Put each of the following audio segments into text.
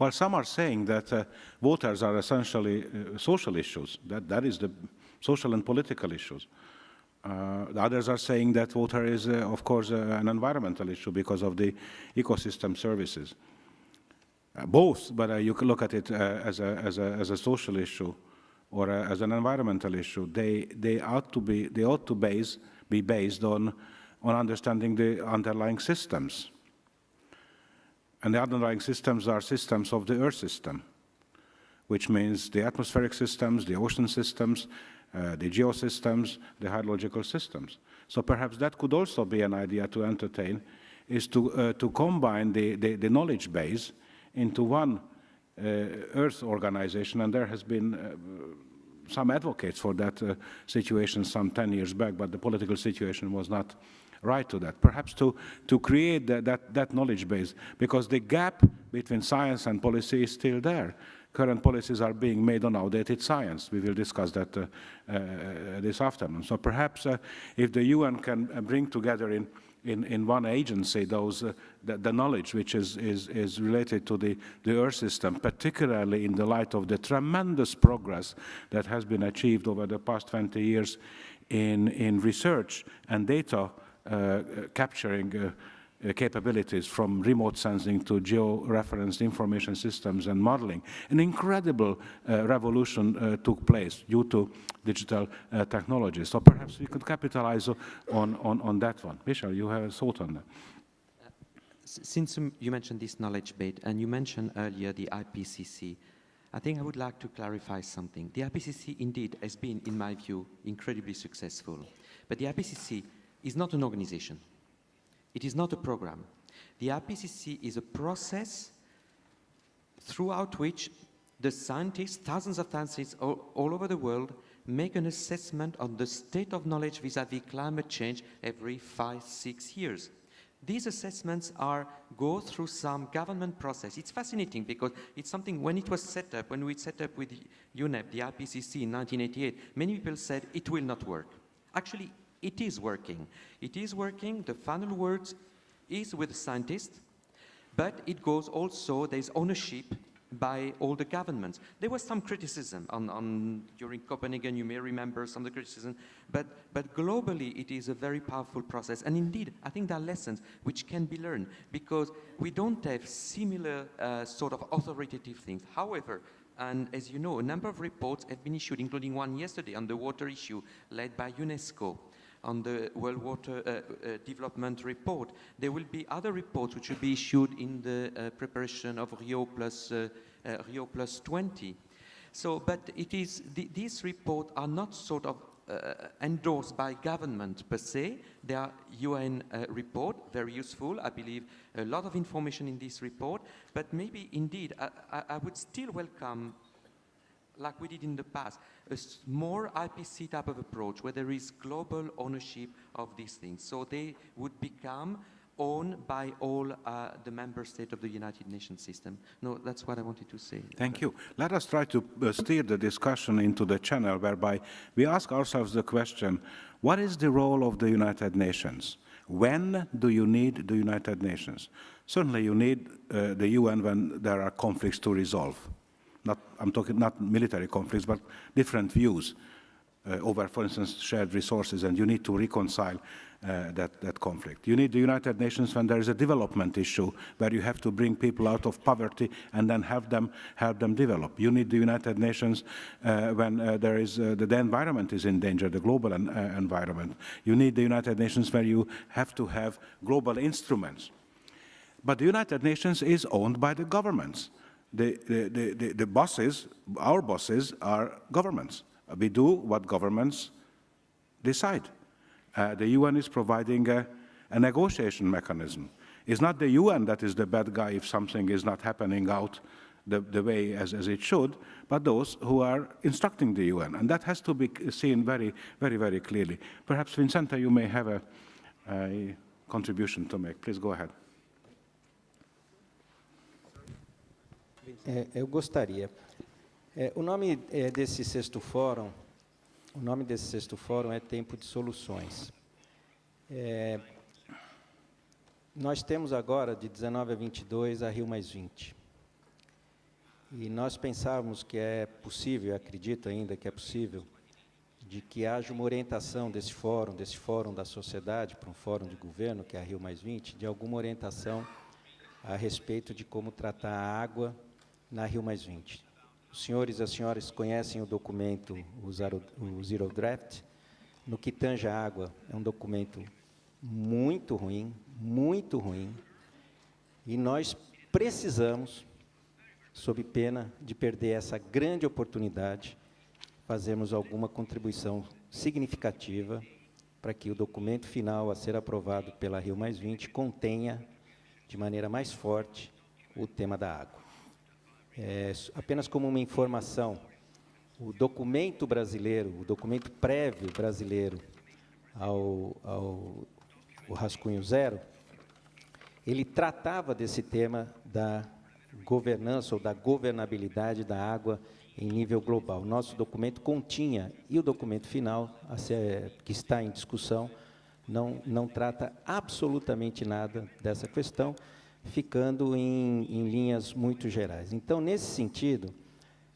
While some are saying that waters are essentially social issues, that is the social and political issues. The others are saying that water is, of course, an environmental issue because of the ecosystem services. Both, but you can look at it as a social issue or as an environmental issue. They ought to be based on understanding the underlying systems. And the underlying systems are systems of the Earth system, which means the atmospheric systems, the ocean systems, the geosystems, the hydrological systems. So perhaps that could also be an idea to entertain, is to combine the knowledge base into one Earth organization, and there has been some advocates for that situation some 10 years back, but the political situation was not right to that. Perhaps to create that knowledge base, because the gap between science and policy is still there. Current policies are being made on outdated science. We will discuss that this afternoon. So perhaps if the UN can bring together in one agency the knowledge which is related to the Earth system, particularly in the light of the tremendous progress that has been achieved over the past 20 years in research and data capturing capabilities, from remote sensing to geo-referenced information systems and modeling. An incredible revolution took place due to digital technology. So perhaps we could capitalize on that one. Michel, you have a thought on that? Since you mentioned this knowledge base, and you mentioned earlier the IPCC, I think I would like to clarify something. The IPCC indeed has been, in my view, incredibly successful. But the IPCC is not an organization. It is not a program. The IPCC is a process throughout which the scientists, thousands of scientists all over the world, make an assessment on the state of knowledge vis-à-vis climate change every 5-6 years. These assessments go through some government process. It's fascinating because it's something, when it was set up, when we set up with UNEP, the IPCC in 1988, many people said it will not work. Actually, it is working. It is working. The final word is with the scientists, but it goes also, there's ownership by all the governments. There was some criticism during Copenhagen, you may remember some of the criticism, but globally it is a very powerful process. And indeed, I think there are lessons which can be learned, because we don't have similar sort of authoritative things. However, and as you know, a number of reports have been issued, including one yesterday on the water issue led by UNESCO, on the World Water Development Report. There will be other reports which will be issued in the preparation of Rio plus 20. So, but it is, these reports are not sort of endorsed by government per se. They are UN report, very useful. I believe a lot of information in this report, but maybe indeed I would still welcome, like we did in the past, a more IPC type of approach where there is global ownership of these things. So they would become owned by all the member states of the United Nations system. No, that's what I wanted to say. Thank you. Let us try to steer the discussion into the channel whereby we ask ourselves the question, what is the role of the United Nations? When do you need the United Nations? Certainly you need the UN when there are conflicts to resolve. I'm talking not military conflicts, but different views over, for instance, shared resources, and you need to reconcile that conflict. You need the United Nations when there is a development issue where you have to bring people out of poverty and then help them develop. You need the United Nations when there is the environment is in danger, the global environment. You need the United Nations where you have to have global instruments. But the United Nations is owned by the governments. The bosses, our bosses, are governments. We do what governments decide. The UN is providing a negotiation mechanism. It's not the UN that is the bad guy if something is not happening out the way as it should, but those who are instructing the UN. And that has to be seen very, very, very clearly. Perhaps, Vincenta, you may have a contribution to make. Please go ahead. Eu gostaria. O nome desse sexto fórum é Tempo de Soluções. Nós temos agora, de 19 a 22, a Rio+20. E nós pensávamos que é possível, acredito ainda que é possível, de que haja uma orientação desse fórum da sociedade para um fórum de governo, que é a Rio+20, de alguma orientação a respeito de como tratar a água na Rio+20. Os senhores e as senhoras conhecem o documento, o Zero Draft. No que tange a água, é um documento muito ruim, e nós precisamos, sob pena de perder essa grande oportunidade, fazermos alguma contribuição significativa para que o documento final a ser aprovado pela Rio+20 contenha, de maneira mais forte, o tema da água. Apenas como uma informação, o documento brasileiro, o documento prévio brasileiro ao Rascunho Zero, ele tratava desse tema da governança ou da governabilidade da água em nível global. Nosso documento continha, e o documento final, que está em discussão, não trata absolutamente nada dessa questão, ficando em linhas muito gerais. Então, nesse sentido,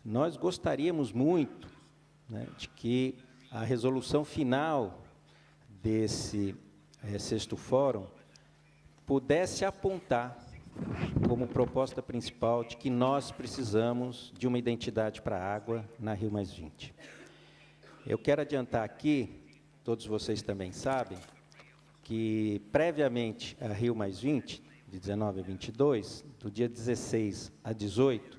nós gostaríamos muito, né, de que a resolução final desse sexto fórum pudesse apontar como proposta principal de que nós precisamos de uma identidade para a água na Rio+20. Eu quero adiantar aqui, todos vocês também sabem, que previamente a Rio+20, de 19 a 22, do dia 16 a 18,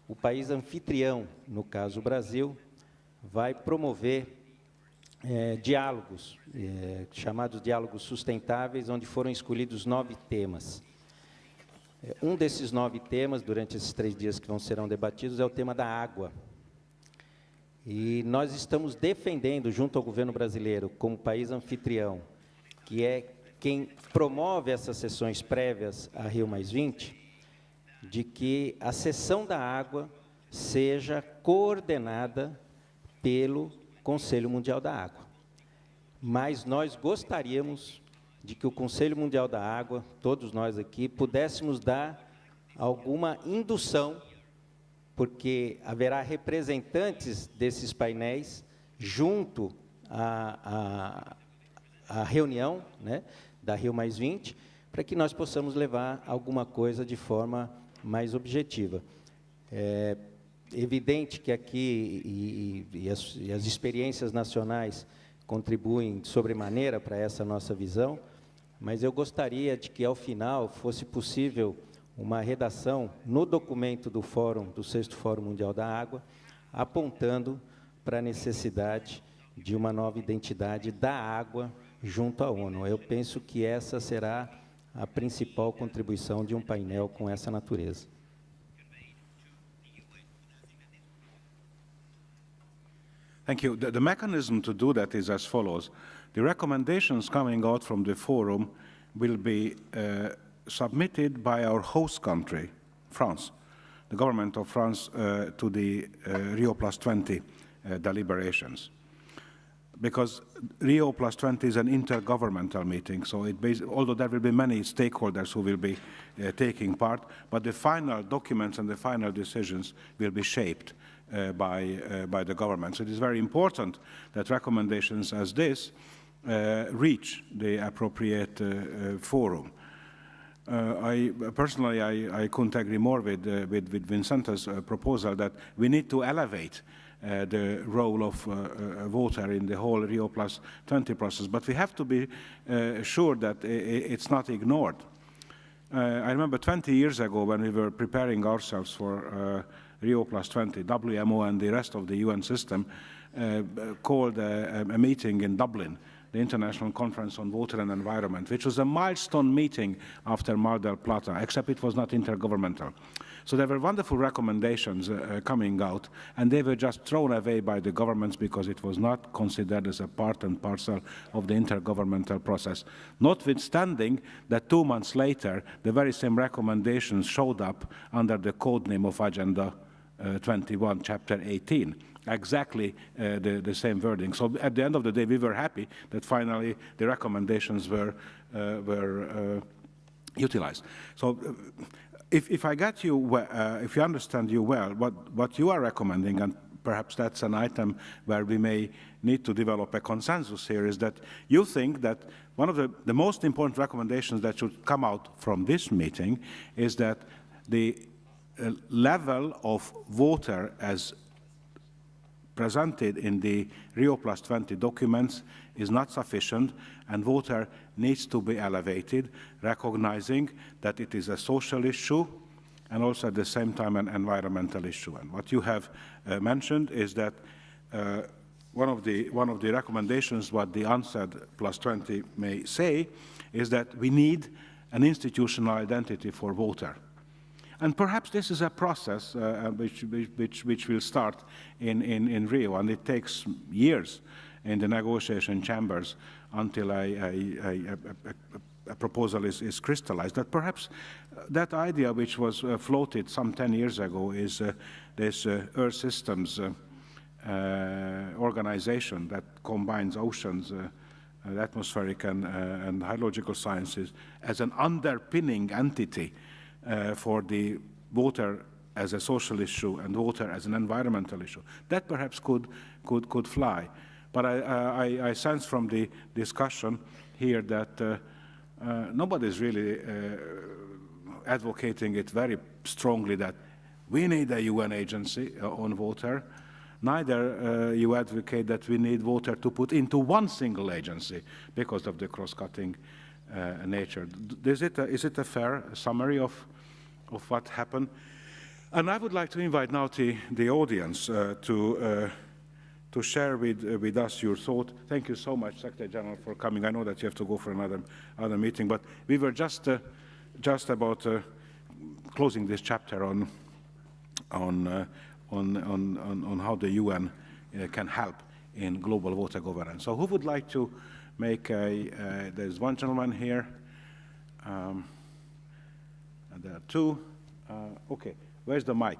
o país anfitrião, no caso o Brasil, vai promover diálogos, chamados diálogos sustentáveis, onde foram escolhidos 9 temas. Um desses 9 temas, durante esses 3 dias que serão debatidos, é o tema da água. E nós estamos defendendo, junto ao governo brasileiro, como país anfitrião, que é quem promove essas sessões prévias à Rio+20, de que a sessão da água seja coordenada pelo Conselho Mundial da Água. Mas nós gostaríamos de que o Conselho Mundial da Água, todos nós aqui, pudéssemos dar alguma indução, porque haverá representantes desses painéis junto à reunião, né, da Rio+20, para que nós possamos levar alguma coisa de forma mais objetiva. É evidente que aqui as experiências nacionais contribuem sobremaneira para essa nossa visão, mas eu gostaria de que, ao final, fosse possível uma redação no documento do sexto Fórum Mundial da Água, apontando para a necessidade de uma nova identidade da água junto à ONU. Eu penso que essa será a principal contribuição de um painel com essa natureza. Thank you. The mechanism to do that is as follows. The recommendations coming out from the forum will be submitted by our host country, France, the government of France, to the Rio+20 deliberations. Because Rio+20 is an intergovernmental meeting, so although there will be many stakeholders who will be taking part, but the final documents and the final decisions will be shaped by the government. So it is very important that recommendations as this reach the appropriate forum. Personally, I couldn't agree more with Vincenta's proposal that we need to elevate the role of water in the whole Rio+20 process, but we have to be sure that it's not ignored. I remember 20 years ago when we were preparing ourselves for Rio+20, WMO and the rest of the UN system called a meeting in Dublin, the International Conference on Water and Environment, which was a milestone meeting after Mar del Plata, except it was not intergovernmental. So there were wonderful recommendations coming out, and they were just thrown away by the governments because it was not considered as a part and parcel of the intergovernmental process. Notwithstanding that 2 months later, the very same recommendations showed up under the code name of Agenda 21, Chapter 18. Exactly the same wording. So at the end of the day, we were happy that finally the recommendations were utilized. So if I get you, if you understand you well, what you are recommending, and perhaps that's an item where we may need to develop a consensus here, is that you think that one of the most important recommendations that should come out from this meeting is that the level of water as presented in the Rio+20 documents is not sufficient, and water needs to be elevated, recognizing that it is a social issue and also at the same time an environmental issue. And what you have mentioned is that one of the recommendations, what the UNCED +20 may say, is that we need an institutional identity for water. And perhaps this is a process which will start in Rio, and it takes years in the negotiation chambers until a proposal is crystallized. That perhaps that idea which was floated some 10 years ago is this Earth Systems organization that combines oceans, atmospheric and hydrological sciences as an underpinning entity for the water as a social issue and water as an environmental issue. That perhaps could fly. But I sense from the discussion here that nobody is really advocating it very strongly that we need a UN agency on water. Neither you advocate that we need water to put into one single agency because of the cross-cutting nature. Is it a fair summary of what happened? And I would like to invite now the audience to share with us your thought. Thank you so much, Secretary General, for coming. I know that you have to go for another meeting, but we were just about closing this chapter on how the UN can help in global water governance. So who would like to make there's one gentleman here, and there are two. Okay, where's the mic?